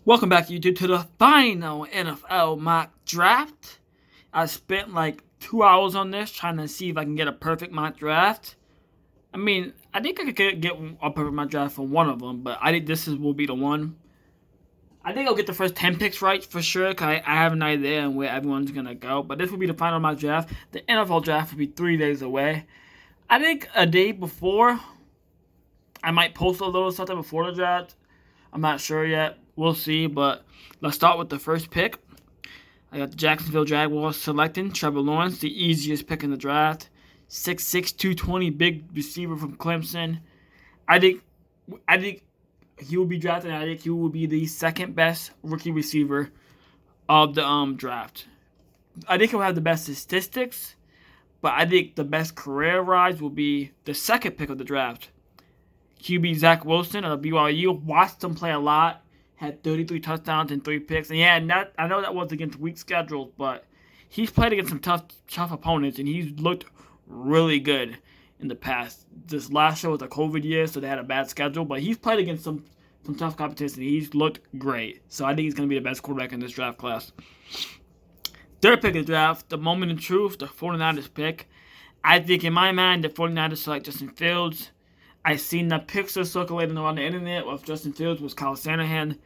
Welcome back, YouTube, to the final NFL mock draft. I spent like 2 hours on this trying to see if I can get a perfect mock draft. I mean, I think I could get a perfect mock draft for one of them, but I think will be the one. I think I'll get the first 10 picks right for sure, because I have an idea on where everyone's going to go. But this will be the final mock draft. The NFL draft will be 3 days away. I think a day before, I might post a little something before the draft. I'm not sure yet. We'll see, but let's start with the first pick. I got the Jacksonville Jaguars selecting Trevor Lawrence, the easiest pick in the draft. 6'6", 220, big receiver from Clemson. I think he will be drafted, and I think he will be the second best rookie receiver of the draft. I think he'll have the best statistics, but I think the best career rise will be the second pick of the draft. QB Zach Wilson of BYU. Watched him play a lot. Had 33 touchdowns and 3 picks. And yeah, I know that was against weak schedules, but he's played against some tough opponents, and he's looked really good in the past. This last year was a COVID year, so they had a bad schedule, but he's played against some tough competition. He's looked great. So I think he's going to be the best quarterback in this draft class. Third pick of the draft, the moment of truth, the 49ers pick. I think in my mind, the 49ers select Justin Fields. I seen the picture circulating around the internet of Justin Fields with Kyle Shanahan.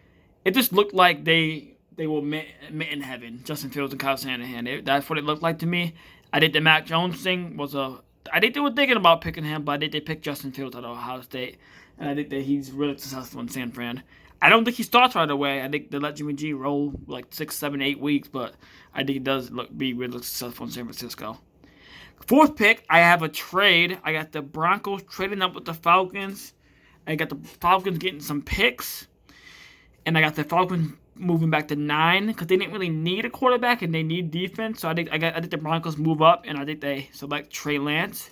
It just looked like they were met in heaven, Justin Fields and Kyle Shanahan. That's what it looked like to me. I think the Mac Jones thing was I think they were thinking about picking him, but I think they picked Justin Fields out of Ohio State. And I think that he's really successful in San Fran. I don't think he starts right away. I think they let Jimmy G roll like 6, 7, 8 weeks, but I think he does be really successful in San Francisco. Fourth pick, I have a trade. I got the Broncos trading up with the Falcons. I got the Falcons getting some picks. And I got the Falcons moving back to 9 because they didn't really need a quarterback and they need defense. So I think the Broncos move up, and I think they select Trey Lance.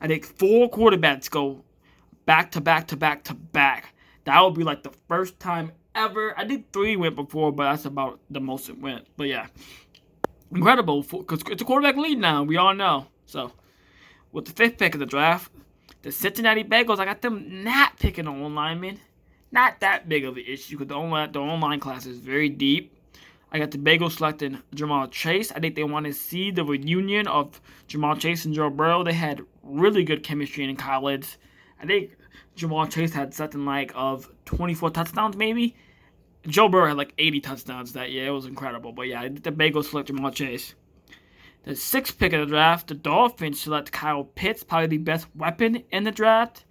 I think 4 quarterbacks go back to back to back to back. That would be like the first time ever. I think 3 went before, but that's about the most it went. But yeah, incredible because it's a quarterback lead now. We all know. So, with the 5th pick of the draft, the Cincinnati Bengals, I got them not picking an O-lineman. Not that big of an issue because the O-line class is very deep. I got the Bengals selecting Jamal Chase. I think they want to see the reunion of Jamal Chase and Joe Burrow. They had really good chemistry in college. I think Jamal Chase had something like of 24 touchdowns maybe. Joe Burrow had like 80 touchdowns that year. It was incredible. But yeah, I think the Bengals select Jamal Chase. The 6th pick of the draft, the Dolphins select Kyle Pitts, probably the best weapon in the draft.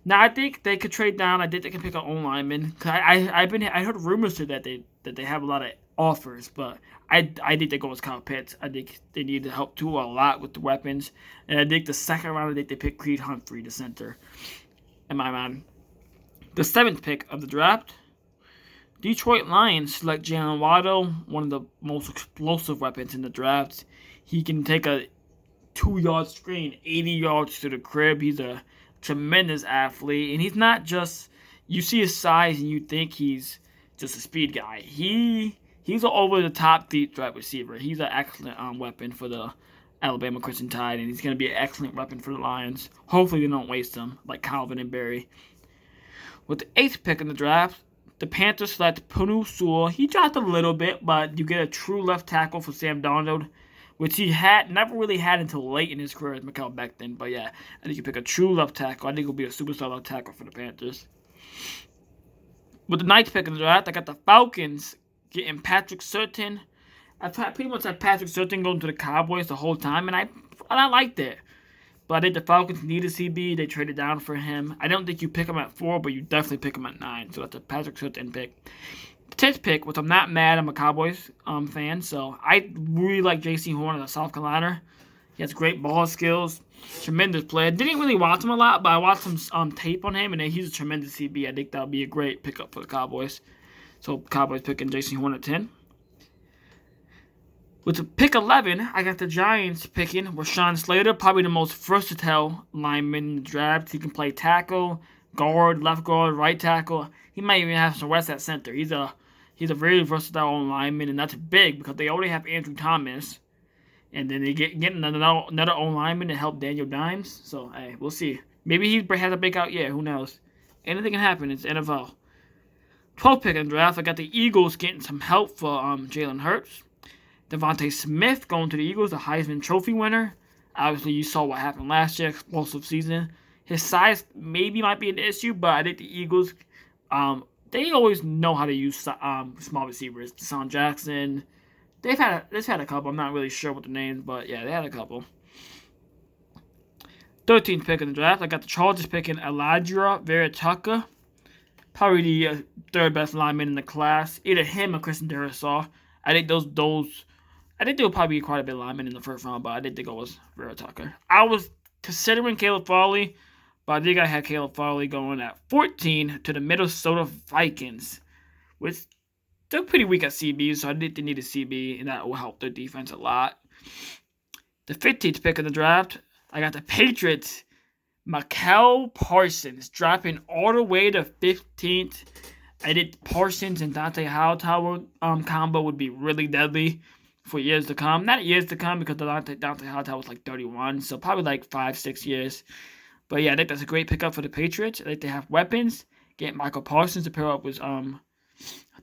Now I think they could trade down. I think they can pick an O-lineman. I heard rumors that they have a lot of offers, but I think they go with Kyle Pitts. I think they need to help Tua a lot with the weapons, and I think the second round I think they pick Creed Humphrey, the center. In my mind, the 7th pick of the draft. Detroit Lions select Jalen Waddle, one of the most explosive weapons in the draft. He can take a 2-yard screen, 80 yards to the crib. He's a tremendous athlete, and he's not just, you see his size and you think he's just a speed guy. He's an over-the-top deep threat receiver. He's an excellent weapon for the Alabama Crimson Tide, and he's going to be an excellent weapon for the Lions. Hopefully they don't waste him like Calvin and Barry. With the 8th pick in the draft, the Panthers select Penei Sewell. He dropped a little bit, but you get a true left tackle for Sam Darnold, which he never really had until late in his career as Mikael Becton. But yeah, I think you pick a true left tackle. I think he'll be a superstar left tackle for the Panthers. With the 9th pick in the draft, I got the Falcons getting Patrick Surtain. I pretty much had Patrick Surtain going to the Cowboys the whole time, and I liked it. But I think the Falcons need a CB. They traded down for him. I don't think you pick him at 4, but you definitely pick him at 9. So that's a Patrick Surtain pick. 10th pick, which I'm not mad. I'm a Cowboys fan, so I really like J.C. Horn as a South Carolina. He has great ball skills, tremendous player. Didn't really watch him a lot, but I watched some tape on him, and he's a tremendous CB. I think that'll be a great pickup for the Cowboys. So Cowboys picking J.C. Horn at 10. With the pick 11, I got the Giants picking Rashawn Slater, probably the most versatile lineman in the draft. He can play tackle, guard, left guard, right tackle. He might even have some rest at center. He's a very versatile lineman, and that's big because they already have Andrew Thomas, and then they get another lineman to help Daniel Dimes. So hey, we'll see. Maybe he has a breakout year. Who knows? Anything can happen. It's NFL. 12th pick in the draft, I got the Eagles getting some help for Jalen Hurts. Devontae Smith going to the Eagles, the Heisman Trophy winner. Obviously, you saw what happened last year, explosive season. His size maybe might be an issue, but I think the Eagles, they always know how to use small receivers. Deshaun Jackson. They've had a couple. I'm not really sure what the names, but yeah, they had a couple. 13th pick in the draft, I got the Chargers picking Elijah Vera Tucker. Probably the third best lineman in the class. Either him or Christian Darrisaw. I think I think there will probably be quite a bit of linemen in the first round, but I didn't think it was Vera Tucker. I was considering Caleb Farley, but I think I had Caleb Farley going at 14 to the Minnesota Vikings, which they're pretty weak at CB, so I think they need a CB, and that will help their defense a lot. The 15th pick of the draft, I got the Patriots. Michael Parsons dropping all the way to 15th. I think Parsons and Dante Hightower combo would be really deadly for years to come. Not years to come because Dante Hightower was like 31, so probably like 5-6 years. But yeah, I think that's a great pickup for the Patriots. I think they have weapons. Get Michael Parsons to pair up with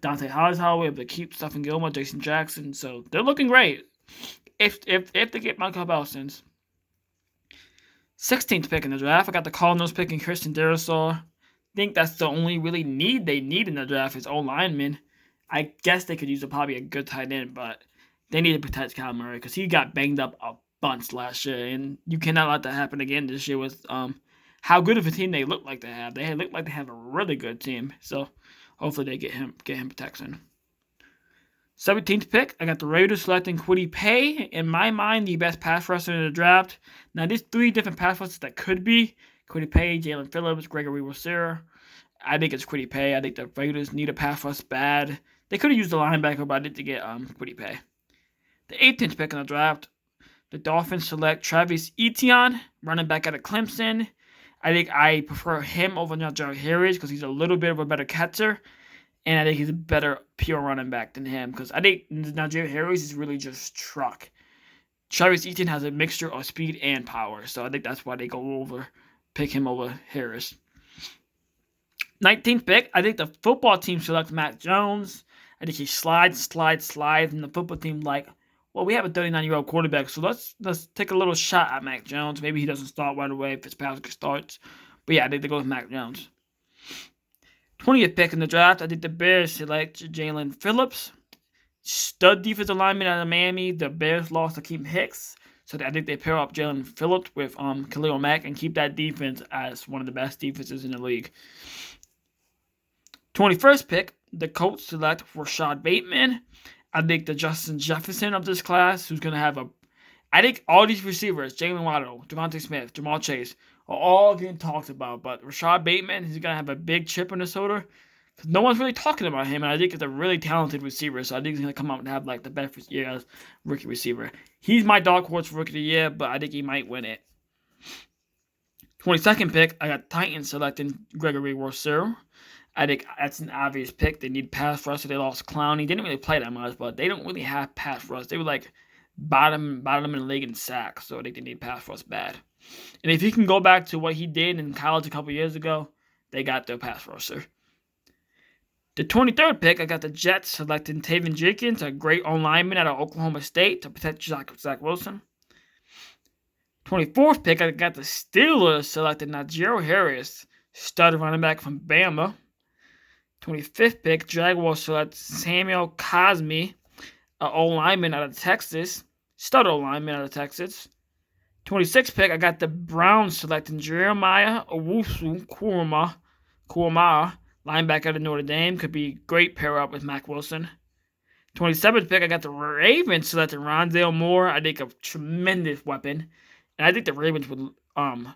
Dante Hightower, able to keep Stephen Gilmore, Jason Jackson. So they're looking great if they get Michael Parsons. 16th pick in the draft, I got the Cardinals picking Christian Darrisaw. I think that's the only really need they need in the draft is O-lineman. I guess they could use probably a good tight end, but they need to protect Kyle Murray because he got banged up a bunch last year, and you cannot let that happen again this year with how good of a team they look like they have. They look like they have a really good team, so hopefully they get him protection. 17th pick, I got the Raiders selecting Kwity Paye. In my mind, the best pass rusher in the draft. Now, there's 3 different pass rushers that could be. Kwity Paye, Jalen Phillips, Gregory Rousseau. I think it's Kwity Paye. I think the Raiders need a pass rush bad. They could have used a linebacker, but I did to get Kwity Paye. The 18th pick in the draft, the Dolphins select Travis Etienne, running back out of Clemson. I think I prefer him over Najee Harris because he's a little bit of a better catcher. And I think he's a better pure running back than him because I think Najee Harris is really just truck. Travis Etienne has a mixture of speed and power, so I think that's why they pick him over Harris. 19th pick, I think the football team selects Mac Jones. I think he slides, and the football team well, we have a 39-year-old quarterback, so let's take a little shot at Mac Jones. Maybe he doesn't start right away if Fitzpatrick starts. But yeah, I think they go with Mac Jones. 20th pick in the draft, I think the Bears select Jalen Phillips. Stud defensive lineman out of Miami. The Bears lost Akeem Hicks. So I think they pair up Jalen Phillips with Khalil Mack and keep that defense as one of the best defenses in the league. 21st pick, the Colts select Rashad Bateman. I think the Justin Jefferson of this class, who's going to have I think all these receivers, Jalen Waddle, Devontae Smith, Jamal Chase, are all getting talked about. But Rashad Bateman, he's going to have a big chip on his shoulder. Because no one's really talking about him. And I think he's a really talented receiver. So I think he's going to come out and have the best year as rookie receiver. He's my dark horse for rookie of the year, but I think he might win it. 22nd pick, I got Titans selecting Gregory Rousseau. I think that's an obvious pick. They need pass rush. They lost Clowney. They didn't really play that much, but they don't really have pass rush. They were bottom in the league in sacks, so I think they need pass rush bad. And if he can go back to what he did in college a couple years ago, they got their pass rusher. The 23rd pick, I got the Jets selecting Taven Jenkins, a great lineman out of Oklahoma State to protect Zach Wilson. 24th pick, I got the Steelers selecting Najee Harris, stud running back from Bama. 25th pick, Jaguars select Samuel Cosmi, an O-lineman out of Texas. Stud O-lineman out of Texas. 26th pick, I got the Browns selecting Jeremiah Owusu-Koramoah, linebacker out of Notre Dame. Could be great pair up with Mac Wilson. 27th pick, I got the Ravens selecting Rondale Moore. I think a tremendous weapon. And I think the Ravens would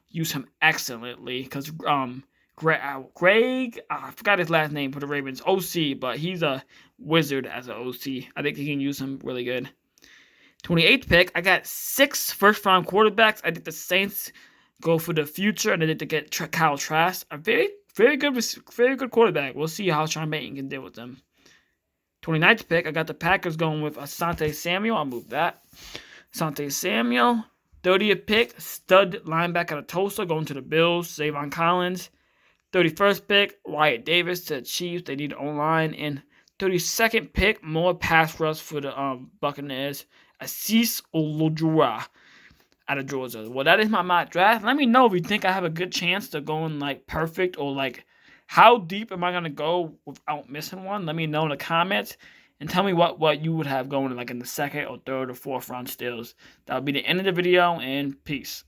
use him excellently because Greg, I forgot his last name for the Ravens, OC, but he's a wizard as an OC. I think he can use him really good. 28th pick, I got 6 first-round quarterbacks. I think the Saints go for the future, and I think they get Kyle Trask, a very good quarterback. We'll see how Sean Payton can deal with them. 29th pick, I got the Packers going with Asante Samuel. I'll move that. Asante Samuel. 30th pick, stud linebacker out of Tulsa going to the Bills, Zavon Collins. 31st pick, Wyatt Davis to the Chiefs. They need O-line. And 32nd pick, more pass rush for the Buccaneers. Azeez Ojulari out of Georgia. Well, that is my mock draft. Let me know if you think I have a good chance to go in like perfect, or like how deep am I gonna go without missing one. Let me know in the comments and tell me what you would have going like in the second or third or fourth round stills. That'll be the end of the video, and peace.